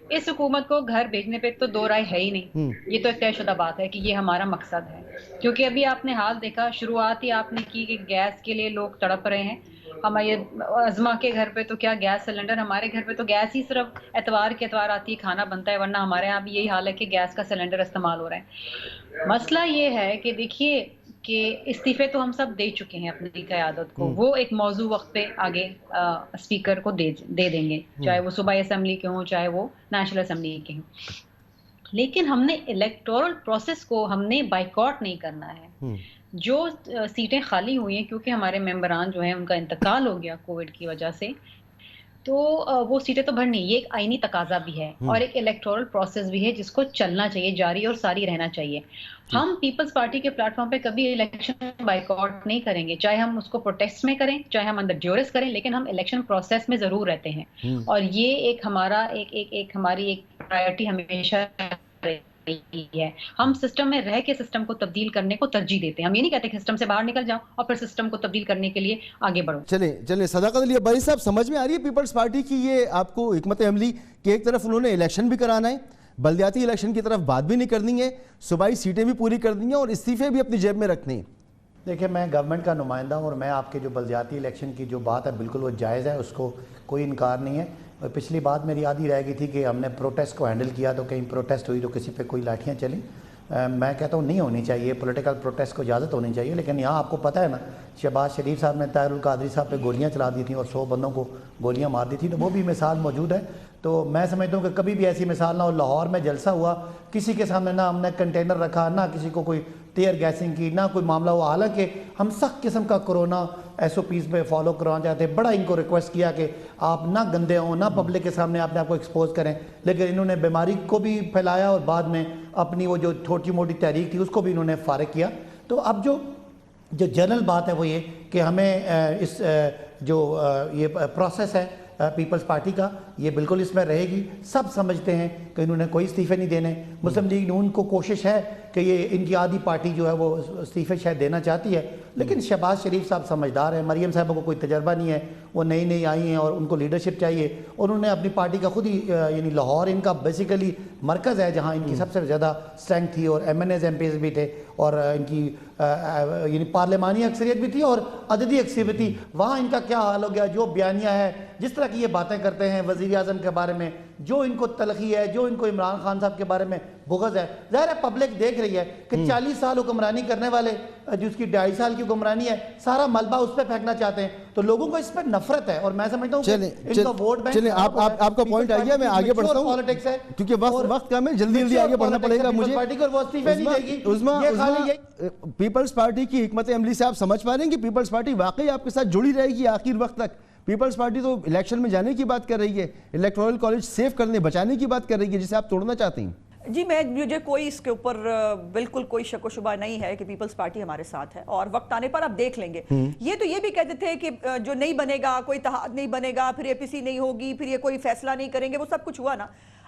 اس حکومت کو گھر بھیجنے پہ تو دو رائے ہے ہی نہیں. یہ تو ایک طے شدہ بات ہے کہ یہ ہمارا مقصد ہے, کیونکہ ابھی آپ نے حال دیکھا, شروعات ہی آپ نے کی کہ گیس کے لیے لوگ تڑپ رہے ہیں. ہمارے عظمیٰ کے گھر پہ تو کیا گیس سلنڈر, ہمارے گھر پہ تو گیس ہی صرف اتوار کے اتوار آتی ہے, کھانا بنتا ہے, ورنہ ہمارے یہاں بھی یہی حال ہے کہ گیس کا سلنڈر استعمال ہو رہا ہے. مسئلہ یہ ہے کہ دیکھیے کہ استعفے تو ہم سب دے چکے ہیں اپنی قیادت کو, وہ ایک موضوع وقت پہ آگے اسپیکر کو دے دیں گے, چاہے وہ صوبائی اسمبلی کے ہوں چاہے وہ نیشنل اسمبلی کے ہوں. لیکن ہم نے الیکٹورل پروسیس کو ہم نے بائیکاٹ نہیں کرنا ہے. جو سیٹیں خالی ہوئی ہیں کیونکہ ہمارے ممبران جو ہیں ان کا انتقال ہو گیا کووڈ کی وجہ سے, تو وہ سیٹیں تو بھرنی, یہ ایک آئینی تقاضا بھی ہے اور ایک الیکٹورل پروسیس بھی ہے جس کو چلنا چاہیے, جاری اور ساری رہنا چاہیے. ہم پیپلز پارٹی کے پلیٹ فارم پہ کبھی الیکشن بائیکاٹ نہیں کریں گے, چاہے ہم اس کو پروٹیسٹ میں کریں چاہے ہم انڈر ڈیورس کریں, لیکن ہم الیکشن پروسیس میں ضرور رہتے ہیں. اور یہ ایک ہمارا ہماری ایک پرائیورٹی ہمیشہ ہے. ہم سسٹم میں رہ کے سسٹم کو تبدیل کرنے کو ترجیح دیتے ہیں. ہم یہ نہیں کہتے کہ سسٹم سے باہر نکل جاؤ اور پھر سسٹم کو تبدیل کرنے کے لیے آگے بڑھو. چلیں صداقت علی عباسی صاحب, سمجھ میں آ رہی ہے پیپلز پارٹی کی یہ آپ کو حکمت عملی کہ ایک طرف انہوں نے الیکشن بھی کرانا ہے, بلدیاتی الیکشن کی طرف بات بھی نہیں کرنی ہے, صوبائی سیٹیں بھی پوری کرنی ہیں اور استعفے بھی اپنی جیب میں رکھنے ہیں. دیکھیں, میں گورنمنٹ کا نمائندہ ہوں اور میں آپ کے جو بلدیاتی الیکشن کی جو بات ہے بالکل وہ جائز ہے, اس کو کوئی انکار نہیں ہے. اور پچھلی بات میری آدھی رہ گئی تھی کہ ہم نے پروٹیسٹ کو ہینڈل کیا تو کہیں پروٹیسٹ ہوئی تو کسی پہ کوئی لاٹھیاں چلیں. میں کہتا ہوں نہیں ہونی چاہیے، پولیٹیکل پروٹیسٹ کو اجازت ہونی چاہیے، لیکن یہاں آپ کو پتہ ہے نا شہباز شریف صاحب نے طاہر القادری صاحب پہ گولیاں چلا دی تھیں اور 100 بندوں کو گولیاں مار دی تھیں، تو وہ بھی مثال موجود ہے۔ تو میں سمجھتا ہوں کہ کبھی بھی ایسی مثال نہ ہو۔ لاہور میں جلسہ ہوا، کسی کے سامنے نہ ہم نے کنٹینر رکھا، نہ کسی کو کوئی ٹیئر گیسنگ کی، نہ کوئی معاملہ ہوا، حالانکہ ہم سخت قسم کا کرونا ایس او پیز پہ فالو کروانا چاہتے ہیں۔ بڑا ان کو ریکویسٹ کیا کہ آپ نہ گندے ہوں، نہ پبلک کے سامنے آپ کو ایکسپوز کریں، لیکن انہوں نے بیماری کو بھی پھیلایا اور بعد میں اپنی وہ جو چھوٹی موٹی تحریک تھی اس کو بھی انہوں نے فارغ کیا۔ تو اب جو جنرل بات ہے وہ یہ کہ ہمیں اس جو یہ پروسیس ہے پیپلز پارٹی کا، یہ بالکل اس میں رہے گی۔ سب سمجھتے ہیں کہ انہوں نے کوئی استعفے نہیں دینے۔ مسلم لیگ نون کو کوشش ہے کہ یہ ان کی آدھی پارٹی جو ہے وہ استعفے شاید دینا چاہتی ہے، لیکن شہباز شریف صاحب سمجھدار ہیں، مریم صاحبہ کو کوئی تجربہ نہیں ہے، وہ نئی آئی ہیں اور ان کو لیڈرشپ چاہیے، اور انہوں نے اپنی پارٹی کا خود ہی یعنی لاہور ان کا بیسیکلی مرکز ہے جہاں ان کی سب سے زیادہ اسٹرینتھ تھی، اور MNAs MPs بھی تھے، اور ان کی یعنی پارلیمانی اکثریت بھی تھی اور عددی اکثریت بھی تھی۔ وہاں ان کا کیا حال ہو گیا؟ جو بیانیہ ہے، جس طرح کی یہ باتیں کرتے ہیں وزیر اعظم کے بارے میں، جو ان کو تلخی ہے، جو ان کو عمران خان صاحب کے بارے میں بغض ہے، ظاہر ہے پبلک دیکھ رہی ہے کہ 40 سال حکمرانی کرنے والے جس کی 2.5 سال کی حکمرانی ہے، سارا ملبہ اس پہ پھینکنا چاہتے ہیں، تو لوگوں کو اس پہ نفرت ہے، اور میں سمجھتا ہوں کہ ان کا ووٹ بینک چلیں آپ کا پوائنٹ آ گیا، میں آگے بڑھتا ہوں کیونکہ وقت کم ہے، جلدی آگے بڑھنا پڑے گا مجھے۔ پیپلز پارٹی کی حکمت عملی سے آپ سمجھ پا رہے ہیں کہ پیپلز پارٹی واقعی آپ کے ساتھ جڑی رہے گی آخر وقت تک؟ پیپلز پارٹی تو الیکشن میں جانے کی بات کر رہی ہے، الیکٹورل کالج سیو کرنے بچانے کی بات کر رہی ہے، جسے آپ توڑنا چاہتے ہیں۔ جی مجھے کوئی اس کے اوپر بالکل کوئی شک و شبہ نہیں ہے کہ پیپلز پارٹی ہمارے ساتھ ہے، اور وقت آنے پر آپ دیکھ لیں گے۔ یہ تو یہ بھی کہتے تھے کہ جو نہیں بنے گا، کوئی اتحاد نہیں بنے گا، پھر اے پی سی نہیں ہوگی، پھر یہ کوئی فیصلہ نہیں کریں گے، وہ سب کچھ ہوا نا۔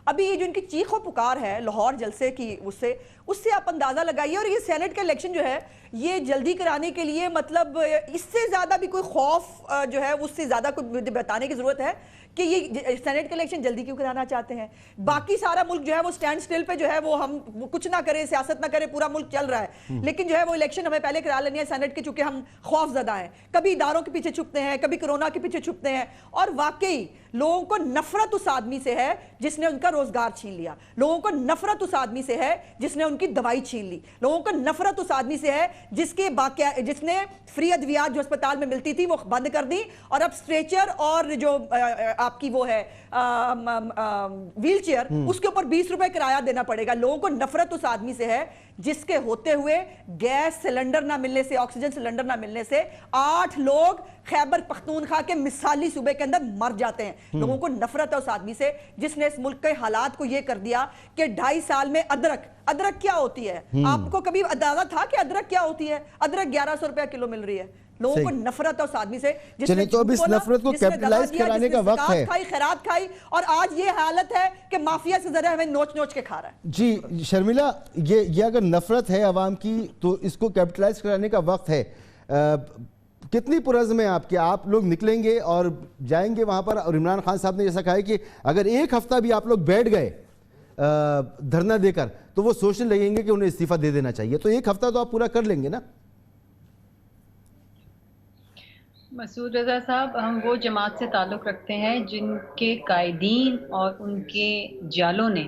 ابھی یہ جو ان کی چیخ و پکار ہے لاہور جلسے کی، اس سے آپ اندازہ لگائیے، اور یہ سینٹ کا الیکشن جو ہے یہ جلدی کرانے کے لیے مطلب اس سے زیادہ بھی کوئی خوف جو ہے اس سے زیادہ کوئی بتانے کی ضرورت ہے کہ یہ سینٹ کا الیکشن جلدی کیوں کرانا چاہتے ہیں؟ باقی سارا ملک جو ہے وہ سٹینڈ سٹل پہ جو ہے وہ ہم کچھ نہ کریں، سیاست نہ کریں، پورا ملک چل رہا ہے، لیکن جو ہے وہ الیکشن ہمیں پہلے کرا لینی ہے سینٹ کے، چونکہ ہم خوف زدہ ہیں، کبھی اداروں کے پیچھے چھپتے ہیں، کبھی کرونا کے پیچھے چھپتے ہیں، اور واقعی لوگوں کو نفرت اس آدمی سے ہے جس نے ان کا روزگار چھین لیا، لوگوں کو نفرت اس آدمی سے ہے جس نے ان کی دوائی چھین لی، لوگوں کو نفرت اس آدمی سے ہے جس نے فری ادویات جو اسپتال میں ملتی تھی وہ بند کر دی، اور اب اسٹریچر اور جو آپ کی وہ ہے ویل چیئر اس کے اوپر 20 روپے کرایہ دینا پڑے گا۔ لوگوں کو نفرت اس آدمی سے ہے جس کے ہوتے ہوئے گیس سلنڈر نہ ملنے سے، آکسیجن سلنڈر نہ ملنے سے 8 لوگ خیبر پختونخوا کے مثالی صوبے کے اندر مر جاتے ہیں۔ لوگوں کو نفرت ہے اس آدمی سے جس نے اس ملک کے حالات کو یہ کر دیا کہ 2.5 سال میں ادرک کیا ہوتی ہے؟ آپ کو کبھی اندازہ تھا کہ ادرک کیا ہوتی ہے؟ ادرک 1100 روپے کلو مل رہی ہے۔ لوگوں کو نفرت ہے اس آدمی سے جس نے تو اب اس نفرت کو کیپٹلائز کرانے کا وقت ہے، خیرات کھائی، اور آج یہ حالت ہے کہ مافیا سے ذرا ہمیں نوچ کے کھا رہا ہے۔ جی شرمیلا، یہ اگر نفرت ہے عوام کی تو اس کو کیپٹلائز کرانے کا وقت ہے۔ کتنی پرعزم ہے آپ کے؟ آپ لوگ نکلیں گے اور جائیں گے وہاں پر، اور عمران خان صاحب نے جیسا کہا ہے کہ اگر ایک ہفتہ بھی آپ لوگ بیٹھ گئے دھرنا دے کر تو وہ سوچنے لگیں گے کہ انہیں استعفیٰ دے دینا چاہیے، تو ایک ہفتہ تو آپ پورا کر لیں گے نا؟ مسعود رضا صاحب، ہم وہ جماعت سے تعلق رکھتے ہیں جن کے قائدین اور ان کے جالوں نے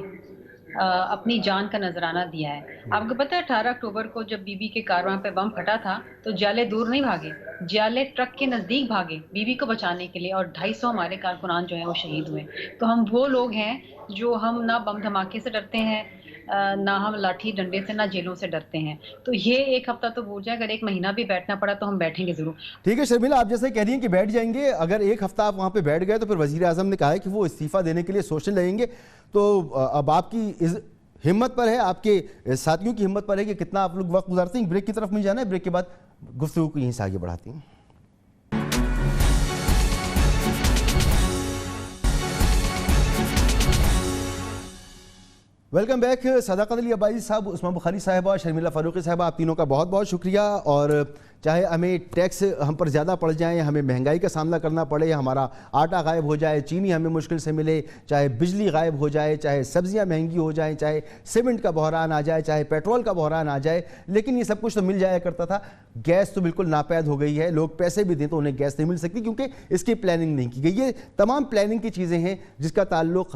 اپنی جان کا نذرانہ دیا ہے۔ آپ کو پتہ ہے 18 اکتوبر کو جب بی بی کے کارواں پہ بم پھٹا تھا تو جالے دور نہیں بھاگے، جالے ٹرک کے نزدیک بھاگے بی بی کو بچانے کے لیے، اور 250 ہمارے کارکنان جو ہیں وہ شہید ہوئے۔ تو ہم وہ لوگ ہیں جو ہم نہ بم دھماکے سے ڈرتے ہیں، نہ ہم لاٹھی ڈنڈے سے، نہ جیلوں سے ڈرتے ہیں۔ تو یہ ایک ہفتہ تو بھول جائے، اگر 1 مہینہ بھی بیٹھنا پڑا تو ہم بیٹھیں گے ضرور۔ ٹھیک ہے شرمیلا، آپ جیسے کہہ رہی ہیں کہ بیٹھ جائیں گے، اگر ایک ہفتہ آپ وہاں پہ بیٹھ گئے تو پھر وزیر اعظم نے کہا ہے کہ وہ استعفیٰ دینے کے لیے سوچنے لگیں گے، تو اب آپ کی ہمت پر ہے، آپ کے ساتھیوں کی ہمت پر ہے کہ کتنا آپ لوگ وقت گزارتے ہیں۔ بریک کی طرف میں جانا ہے، بریک کے بعد گفتگو کو یہیں سے آگے بڑھاتے ہیں۔ Welcome back. صداقت علی عباسی صاحب، عثمان بخاری صاحبہ، شرمیلا فاروقی صاحبہ، آپ تینوں کا بہت بہت شکریہ۔ اور چاہے ہمیں ٹیکس ہم پر زیادہ پڑ جائیں، ہمیں مہنگائی کا سامنا کرنا پڑے، ہمارا آٹا غائب ہو جائے، چینی ہمیں مشکل سے ملے، چاہے بجلی غائب ہو جائے، چاہے سبزیاں مہنگی ہو جائیں، چاہے سیمنٹ کا بحران آ جائے، چاہے پیٹرول کا بحران آ جائے، لیکن یہ سب کچھ تو مل جایا کرتا تھا۔ گیس تو بالکل ناپید ہو گئی ہے، لوگ پیسے بھی دیں تو انہیں گیس نہیں مل سکتی کیونکہ اس کی پلاننگ نہیں کی گئی۔ یہ تمام پلاننگ کی چیزیں ہیں جس کا تعلق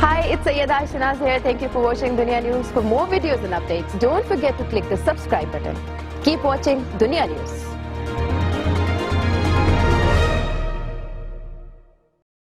Hi, it's Sayyeda Shanaz here. Thank you for watching Dunya News. For more videos and updates, don't forget to click the subscribe button. Keep watching Dunya News.